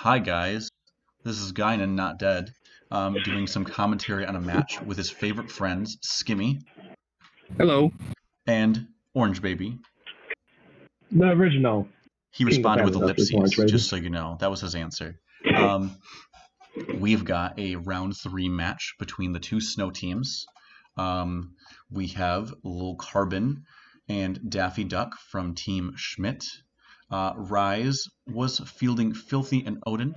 Hi guys, this is Guinan, not dead, doing some commentary on a match with his favorite friends, Skimmy Hello. and Orange Baby. The original. He responded with ellipses, Orange Baby. just so you know. That was his answer. We've got a round 3 match between the two snow teams. We have Lil Carbon and Daffy Duck from Team Schmidt. Rise was fielding Filthy and Odin.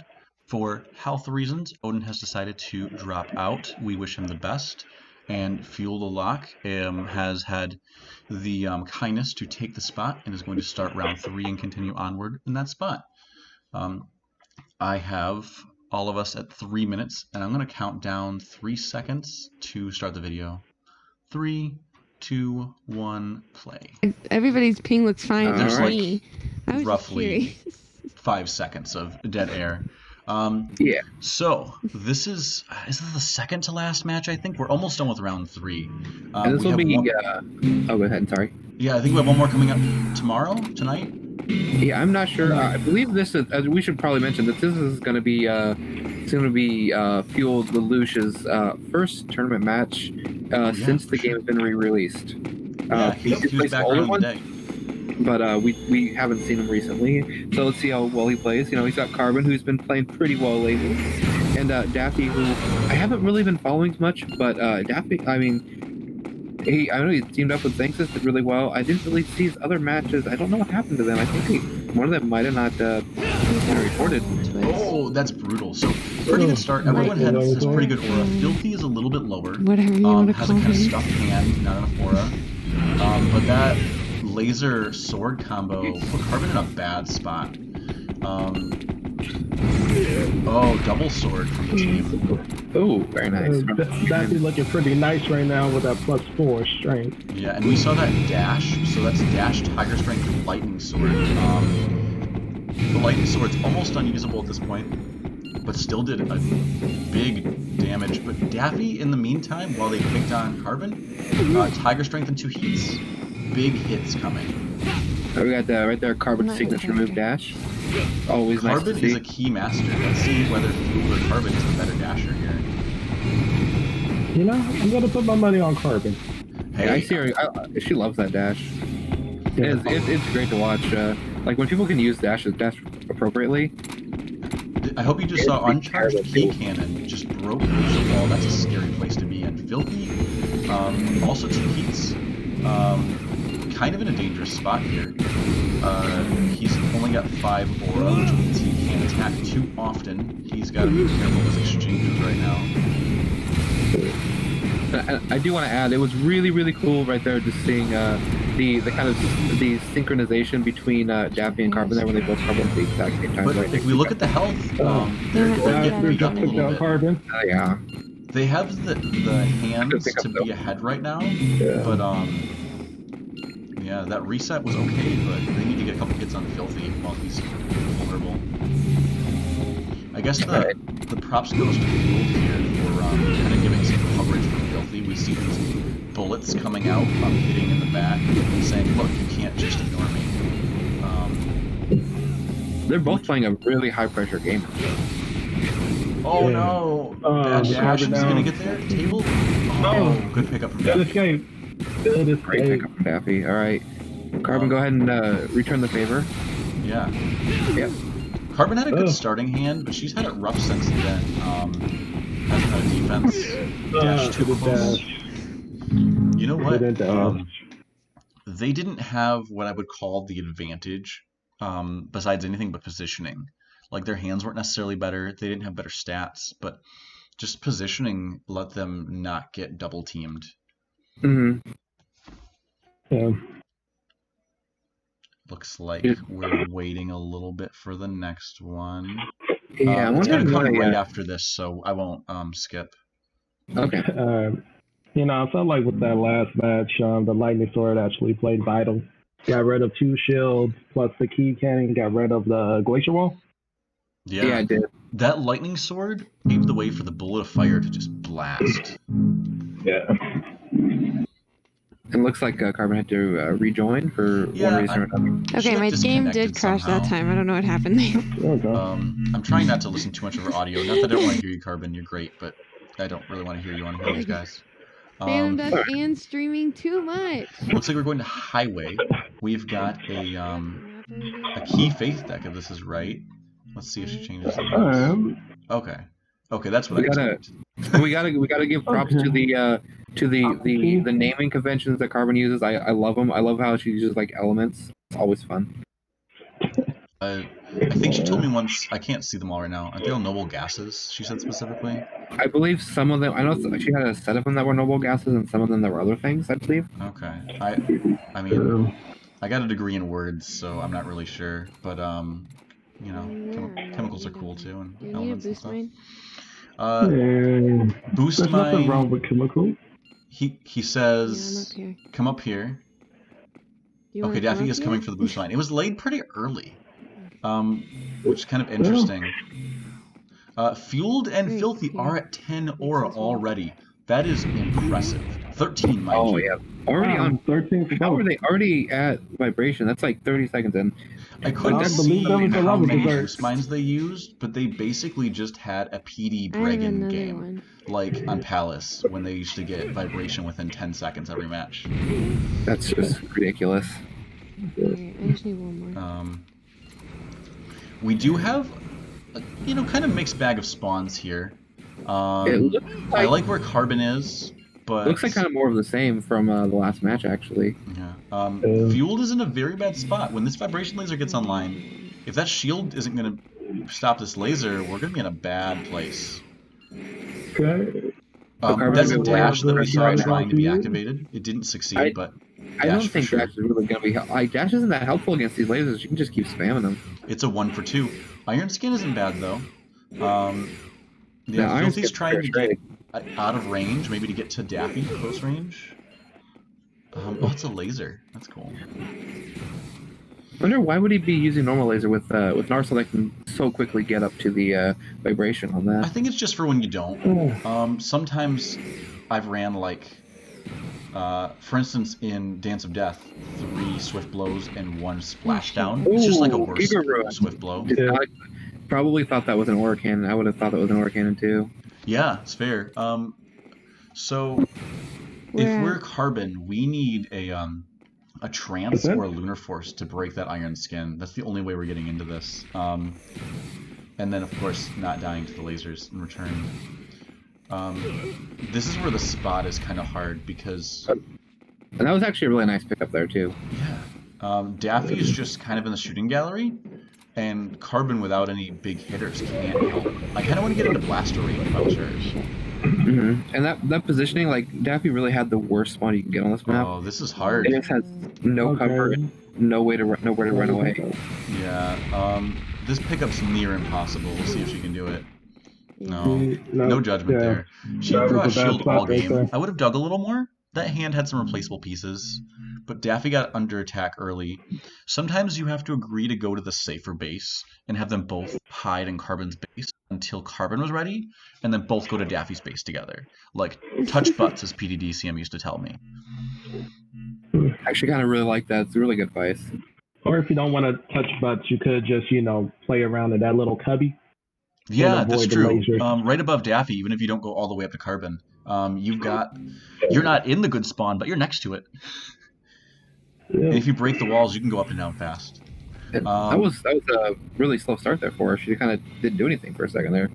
For health reasons, Odin has decided to drop out. We wish him the best. And Fuel the Lock has had the kindness to take the spot and is going to start round 3 and continue onward in that spot. I have all of us at 3 minutes, and I'm going to count down 3 seconds to start the video. 3, 2, 1, play. Everybody's ping looks fine. There's like roughly 5 seconds of dead air. Yeah. So this is this the second to last match? I think we're almost done with round 3. And this will be. Oh, go ahead. Sorry. Yeah, I think we have one more coming up tonight. Yeah, I'm not sure. I believe this is. We should probably mention that this is going to be. It's going to be Fuel Lelouch's first tournament match since the game has been re-released. He was back on the day. But we haven't seen him recently, so let's see how well he plays. You know, he's got Carbon, who's been playing pretty well lately, and Daffy, who I haven't really been following much, but Daffy, I know he teamed up with Zanxis, did really well. I didn't really see his other matches. I don't know what happened to them. I think one of them might have not been recorded. Oh, that's brutal. So, pretty good start. Everyone has pretty good aura. Filthy is a little bit lower. Whatever you want to has call a kind of him. stuffed hand, not enough aura. But that laser sword combo put Carbon in a bad spot. Double sword from the team. Oh, very nice. That's looking pretty nice right now with that +4 strength. Yeah, and we saw that dash. So that's dash, Tiger Strength, Lightning Sword. The Lightning Sword's almost unusable at this point, but still did a big damage. But Daffy, in the meantime, while they picked on Carbon, Tiger Strength and 2 heats. Big hits coming. We got that right there, Carbon signature move dash. Always nice to see. Carbon is a key master. Let's see whether Fuel or Carbon is the better dasher here. You know, I'm gonna put my money on Carbon. Hey, I see her. She loves that dash. It's great to watch. Like when people can use dash appropriately. I hope you just saw Uncharged Key Cannon just broke the wall. That's a scary place to be in. Filthy, also 2 heats. Kind of in a dangerous spot here. He's only got 5 aura, which means he can't attack too often. He's got to be careful with his exchanges right now. I do want to add, it was really, really cool right there just seeing the kind of the synchronization between Daffy and Carbon there when they both come at the exact same time. But right if we look at the health, they're getting beat up a little bit. Carbon. Yeah. They have the hands to be ahead right now, but yeah, that reset was okay, but they need to get a couple hits on Filthy while he's vulnerable. I guess the props goes to Fuel here for kind of giving some coverage for Filthy. We see these bullets coming out, hitting in the back, and saying, look, you can't just ignore me. They're both playing a really high-pressure game. Oh no! Bad dash is gonna get there. Table? Oh, good pickup from Daffy. Good Great pickup from Daffy. Alright. Carbon, go ahead and return the favor. Yeah. Yep. Carbon had a good starting hand, but she's had it rough since then. Hasn't had a defense. Dash too close. You know what? They didn't have what I would call the advantage, besides anything but positioning. Like, their hands weren't necessarily better. They didn't have better stats, but just positioning let them not get double teamed. Mm-hmm. Yeah. Looks like we're waiting a little bit for the next one. Yeah, it's going to come right after this, so I won't skip. Okay. You know, I felt like with that last match, the Lightning Sword actually played vital. Got rid of 2 shields, plus the key cannon, got rid of the Glacier Wall. Yeah, I did. That Lightning Sword paved the way for the Bullet of Fire to just blast. Yeah. It looks like Carbon had to rejoin for one reason or another. She Okay, got my game did disconnected crash that somehow. time. I don't know what happened there. Okay. I'm trying not to listen too much of her audio. Not that I don't want to hear you, Carbon. You're great, but I don't really want to hear you on here, these guys. Fandom Dust and streaming too much. Looks like we're going to Highway. We've got a Key Faith deck, if this is right. Let's see if she changes these. Okay. Okay, that's what I expect. we gotta give props to the naming conventions that Carbon uses. I love them. I love how she uses like elements. It's always fun. I think she told me once. I can't see them all right now. Aren't they all noble gases? She said specifically. I believe some of them. I know she had a set of them that were noble gases, and some of them that were other things. I believe. Okay. I mean, I got a degree in words, so I'm not really sure. But you know, chemicals are cool too, and Do you need a elements and boost stuff. mine? Boost There's mine. nothing wrong with chemicals. He says, Yeah, I'm up here. come up here. You Okay, wanna Daffy come is up coming here? for the boost line. It was laid pretty early, which is kind of interesting. Fueled and Great, Filthy yeah. are at 10 Makes aura sense, right? already. That is impressive. 13, mind Oh you. yeah, already on. 13 for How both. are they already at vibration? That's like 30 seconds in. I couldn't I see believe that was how 11%. many boost mines they used, but they basically just had a PD I have Bregan another game, one. like on Palace, when they used to get vibration within 10 seconds every match. That's just ridiculous. Alright, I just need one more. We do have, you know, kind of mixed bag of spawns here. It looks I like like where Carbon is, but looks like kind of more of the same from the last match actually. yeah. Fueled is in a very bad spot. When this vibration laser gets online, if that shield isn't going to stop this laser, we're going to be in a bad place. Okay. That's a dash that we saw Right now trying to be to you. activated. It didn't succeed, but I don't dash for think sure. Dash is really gonna be like Dash isn't that helpful against these lasers. You can just keep spamming them. It's a 1 for 2. Iron Skin isn't bad though. Yeah, Iron Filthy's Skin's trying to pretty get out of range, maybe to get to Daffy close range. Oh, it's a laser. That's cool. I wonder why would he be using normal laser with Narsil that can so quickly get up to the vibration on I that. think it's just for when you don't. Sometimes I've ran like, for instance, in Dance of Death, 3 swift blows and 1 splashdown. It's just like a Ooh, worse Giga Ruin. swift blow. I probably thought that was an aura cannon. I would have thought that was an aura cannon too. Yeah, it's fair. So if we're Carbon, we need a trance or a lunar force to break that iron skin. That's the only way we're getting into this. And then of course not dying to the lasers in return. This is where the spot is kind of hard because And that was actually a really nice pickup there too. Daffy is just kind of in the shooting gallery, and Carbon without any big hitters can't help. I kind of want to get into blaster range if I was her. And that positioning, like Daffy really had the worst spawn you can get on this map. Oh, this is hard. It just has no cover, nowhere to run away. Yeah. This pickup's near impossible. We'll see if she can do it. No judgment there. She brought shield all game. I would have dug a little more. That hand had some replaceable pieces, but Daffy got under attack early. Sometimes you have to agree to go to the safer base and have them both hide in Carbon's base until Carbon was ready, and then both go to Daffy's base together. Like, touch butts, as PDDCM used to tell me. I actually kind of really like that. It's a really good advice. Or if you don't want to touch butts, you could just, play around in that little cubby. Yeah, that's avoid the true. laser. Right above Daffy, even if you don't go all the way up to Carbon, you're not in the good spawn, but you're next to it. Yeah. And if you break the walls, you can go up and down fast. That was a really slow start there for her. She kind of didn't do anything for a second there.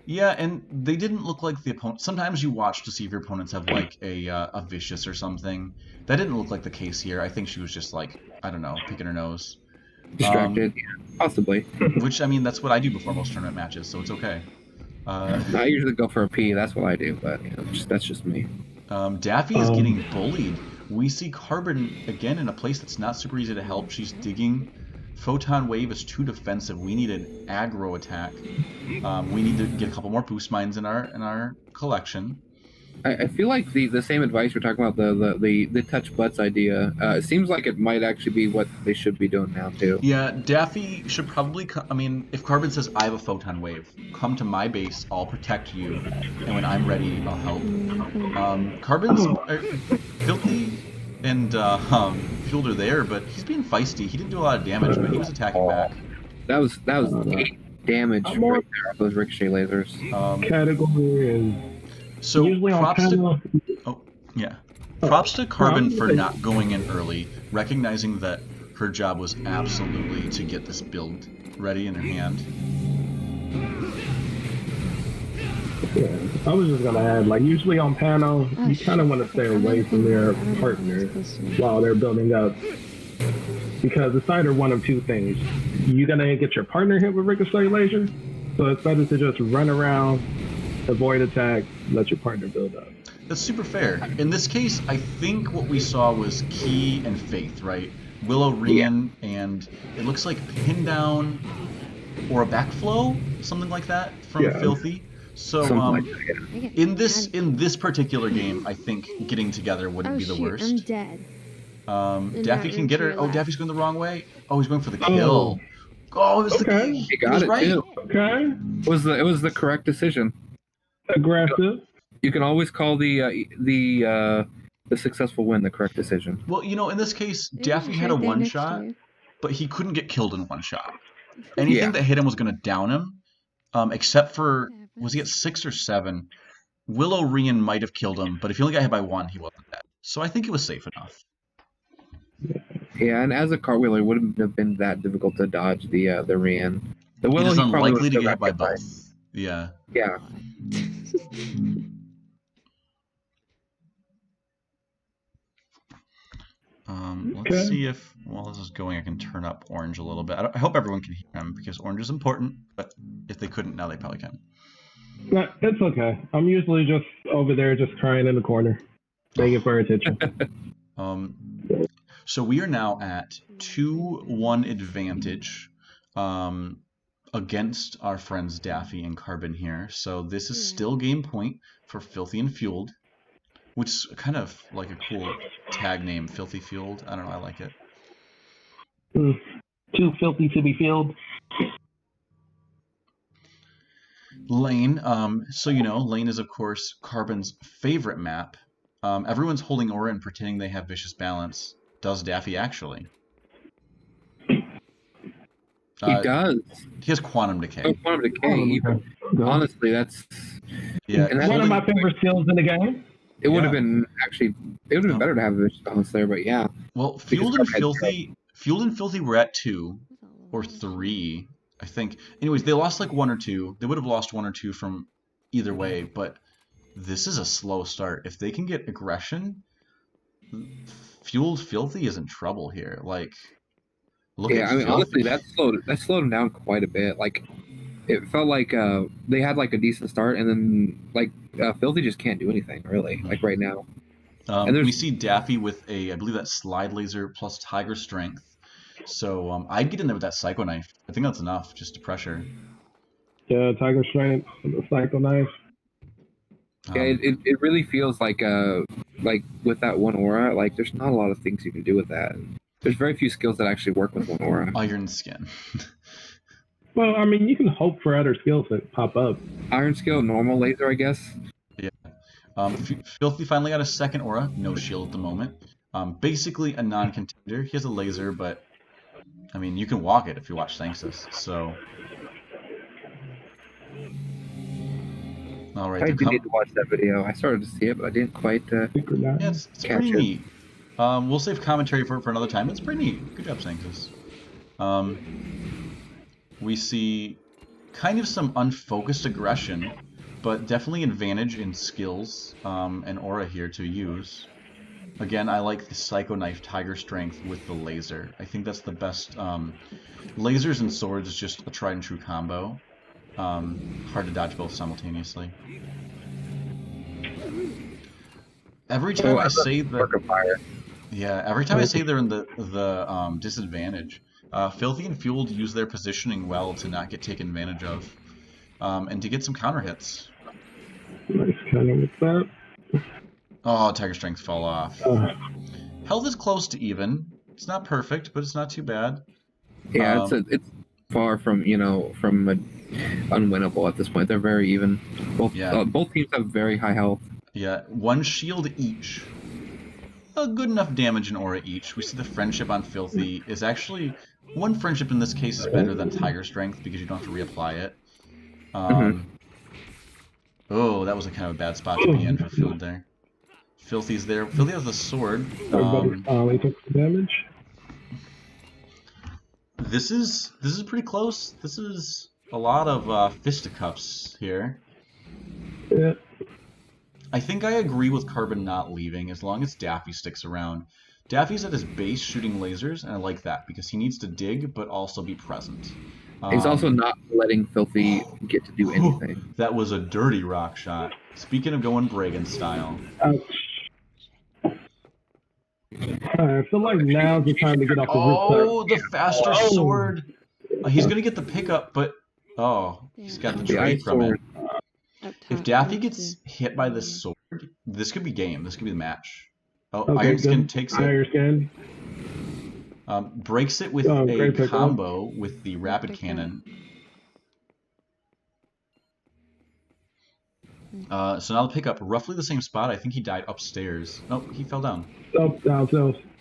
Yeah, and they didn't look like the opponent. Sometimes you watch to see if your opponents have like a vicious or something. That didn't look like the case here. I think she was just like, I don't know, picking her nose. Distracted, possibly. Which, I mean, that's what I do before most tournament matches, so it's okay. I usually go for a P. That's what I do, but that's just me. Daffy is getting bullied. We see Carbon again in a place that's not super easy to help. She's digging. Photon Wave is too defensive. We need an aggro attack. We need to get a couple more boost mines in our collection. I feel like the same advice we're talking about, the touch butts idea, it seems like it might actually be what they should be doing now too. Yeah, Daffy should probably if Carbon says, I have a Photon Wave, come to my base, I'll protect you, and when I'm ready, I'll help. Carbon's... Filthy and Fielder there, but he's being feisty. He didn't do a lot of damage, but he was attacking back. That was 8 damage I'm more right there off those ricochet lasers. category is So usually on props to panel. yeah, props to Carbon for okay. not going in early, recognizing that her job was absolutely to get this build ready in her hand. Yeah, I was just gonna add, like, usually on panel, you kind of want to stay away from their partner while they're building up, because it's either one of two things: you're gonna get your partner hit with ricochet laser, so it's better to just run around, avoid attack, let your partner build up. That's super fair. In this case, I think what we saw was Key and Faith, right? Willow, Rian, and it looks like Pin Down or a backflow, something like that from Filthy. So in this particular game, I think getting together wouldn't be the worst. I'm dead. Daffy can get her. Oh, Daffy's going the wrong way. Oh, he's going for the kill. Oh, it was okay. He got it right. too. Okay. It was the correct decision. Aggressive. You can always call the successful win the correct decision. Well, in this case, Daffy had a one shot, but he couldn't get killed in one shot. Anything that hit him was going to down him, except for, was he at 6 or 7? Willow Rian might have killed him, but if he only got hit by 1, he wasn't dead. So I think it was safe enough. Yeah, and as a cartwheeler, it wouldn't have been that difficult to dodge the Rian. The Willow, it is he probably unlikely to still get hit got by both. Yeah. Yeah. Let's see if, while this is going, I can turn up Orange a little bit. I hope everyone can hear him, because Orange is important, but if they couldn't, now they probably can. No, it's okay. I'm usually just over there just crying in the corner, begging for attention. So we are now at 2-1 advantage against our friends Daffy and Carbon here. So this is still game point for Filthy and Fueled, which is kind of like a cool tag name, Filthy Fueled. I don't know, I like it. Too filthy to be filled. Lane, so Lane is of course Carbon's favorite map. Everyone's holding aura and pretending they have vicious balance. Does Daffy actually? He does. He has quantum decay. Oh, quantum decay. Honestly, that's and that's one of my favorite skills in the game. It would have been better to have a vicious balance there, but yeah. Well, Fueled and Filthy were at 2 or 3, I think. Anyways, they lost like 1 or 2. They would have lost 1 or 2 from either way, but this is a slow start. If they can get aggression, Fueled Filthy is in trouble here. Like, look at Filthy. Honestly, that slowed them down quite a bit. Like, it felt like they had like a decent start, and then like Filthy just can't do anything really. Like right now. And we see Daffy with I believe that slide laser plus Tiger Strength. So I'd get in there with that Psycho Knife. I think that's enough just to pressure. Yeah, Tiger Strength, the Psycho Knife. Yeah, it really feels like with that one aura, like there's not a lot of things you can do with that. There's very few skills that actually work with one aura. Iron Skin. Well, I mean, you can hope for other skills that pop up. Iron Skill, normal laser, I guess. Yeah. Filthy finally got a second aura. No shield at the moment. Basically a non-contender. He has a laser, but I mean, you can walk it if you watch Thanksys. So. All right. I did need to watch that video. I started to see it, but I didn't quite. Yeah, it's pretty neat. We'll save commentary for another time. It's pretty neat. Good job, Thanksys. We see kind of some unfocused aggression, but definitely advantage in skills and aura here to use. Again, I like the Psycho Knife Tiger Strength with the laser. I think that's the best. Lasers and swords is just a tried and true combo. Hard to dodge both simultaneously. Every time I say that, every time I say they're in the disadvantage, Filthy and Fueled use their positioning well to not get taken advantage of, and to get some counter hits. Nice counter with that. Oh, Tiger Strength fell off. Health is close to even. It's not perfect, but it's not too bad. Yeah, it's far from unwinnable at this point. They're very even. Both teams have very high health. Yeah, 1 shield each. a good enough damage and aura each. We see the friendship on Filthy is actually... One friendship in this case is better than Tiger Strength because you don't have to reapply it. Oh, that was a kind of a bad spot to be in for Field there. Filthy's there. Filthy has the sword. Everybody finally took some damage. This is pretty close. This is a lot of fisticuffs here. Yeah. I think I agree with Carbon not leaving as long as Daffy sticks around. Daffy's at his base shooting lasers, and I like that because he needs to dig but also be present. He's also not letting Filthy get to do anything. That was a dirty rock shot. Speaking of going Bragan style. I feel like now's the time to get off the rooftop. The faster sword. He's going to get the pickup, but... he's got the trade from it. If Daffy gets hit by this sword, this could be game. This could be the match. Iron Skin takes it. Iron Skin. Breaks it with a combo with the rapid cannon. So now the pickup, roughly the same spot. I think he died upstairs. No, he fell down. Down.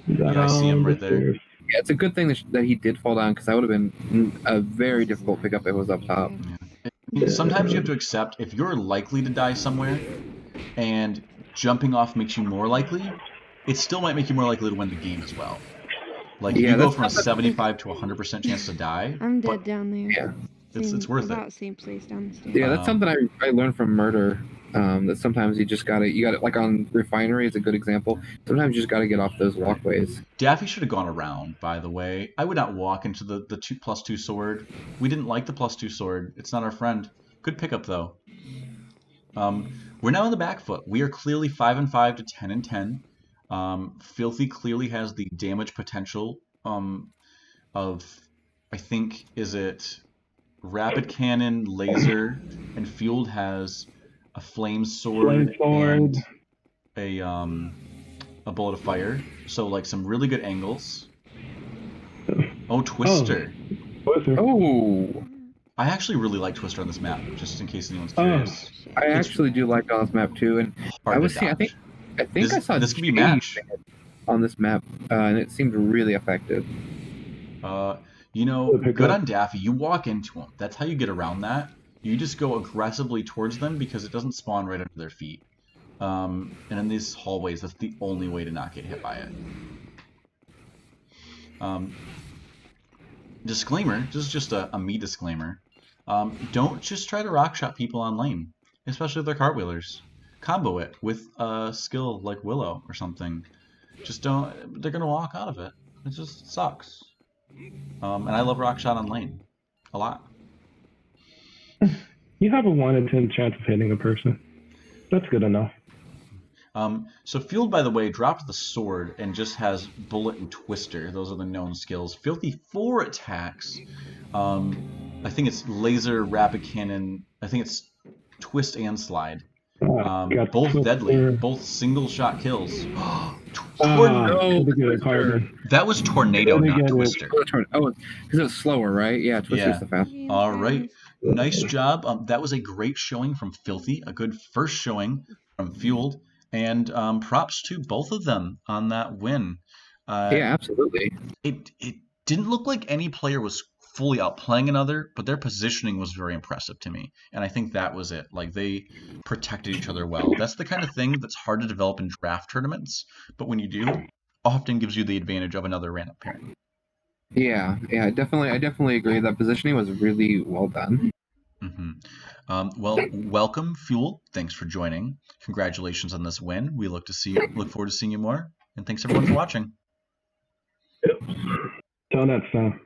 Yeah, I see him right there. Yeah, it's a good thing that he did fall down because that would have been a very difficult pickup if it was up top. Yeah. Sometimes you have to accept if you're likely to die somewhere and jumping off makes you more likely, it still might make you more likely to win the game as well. Like, you go from a 75 to 100% chance to die. I'm dead down there. Yeah. It's worth it. Same place down the stairs. Yeah, that's something I learned from Murder. That sometimes you gotta like on Refinery is a good example. Sometimes you just gotta get off those walkways. Daffy should have gone around, by the way. I would not walk into the 2+2 sword. We didn't like the +2 sword. It's not our friend. Good pickup though. We're now on the back foot. We are clearly 5-5 to 10-10. Filthy clearly has the damage potential of, I think, is it rapid cannon, laser, and Fueled has a flame sword and a bullet of fire. So like some really good angles. Oh, Twister. Oh. I actually really like Twister on this map, just in case anyone's curious. I actually do like on this map too, and I think I saw this could be a match on this map, and it seemed really effective. Good on Daffy. You walk into him. That's how you get around that. You just go aggressively towards them because it doesn't spawn right under their feet. And in these hallways, that's the only way to not get hit by it. Disclaimer, this is just a me disclaimer. Don't just try to rock shot people on lane, especially if they're cartwheelers. Combo it with a skill like Willow or something. Just don't, they're going to walk out of it. It just sucks. And I love rock shot on lane. A lot. You have a 1 in 10 chance of hitting a person. That's good enough. So Fueled, by the way, dropped the sword and just has Bullet and Twister. Those are the known skills. Filthy 4 attacks. I think it's Laser, Rapid Cannon. I think it's Twist and Slide. Both deadly. Both single shot kills. That was Tornado, not Twister. Oh, because it's slower, right? Yeah, Twister's the fast. All right. Nice job. That was a great showing from Filthy. A good first showing from Fueled. And props to both of them on that win. Yeah, absolutely. It didn't look like any player was fully outplaying another, but their positioning was very impressive to me. And I think that was it. Like, they protected each other well. That's the kind of thing that's hard to develop in draft tournaments. But when you do, often gives you the advantage of another random pairing. Yeah, I definitely agree. That positioning was really well done. Mm-hmm. Well, welcome, Fuel. Thanks for joining. Congratulations on this win. We look forward to seeing you more. And thanks everyone for watching. Yep. Till next time.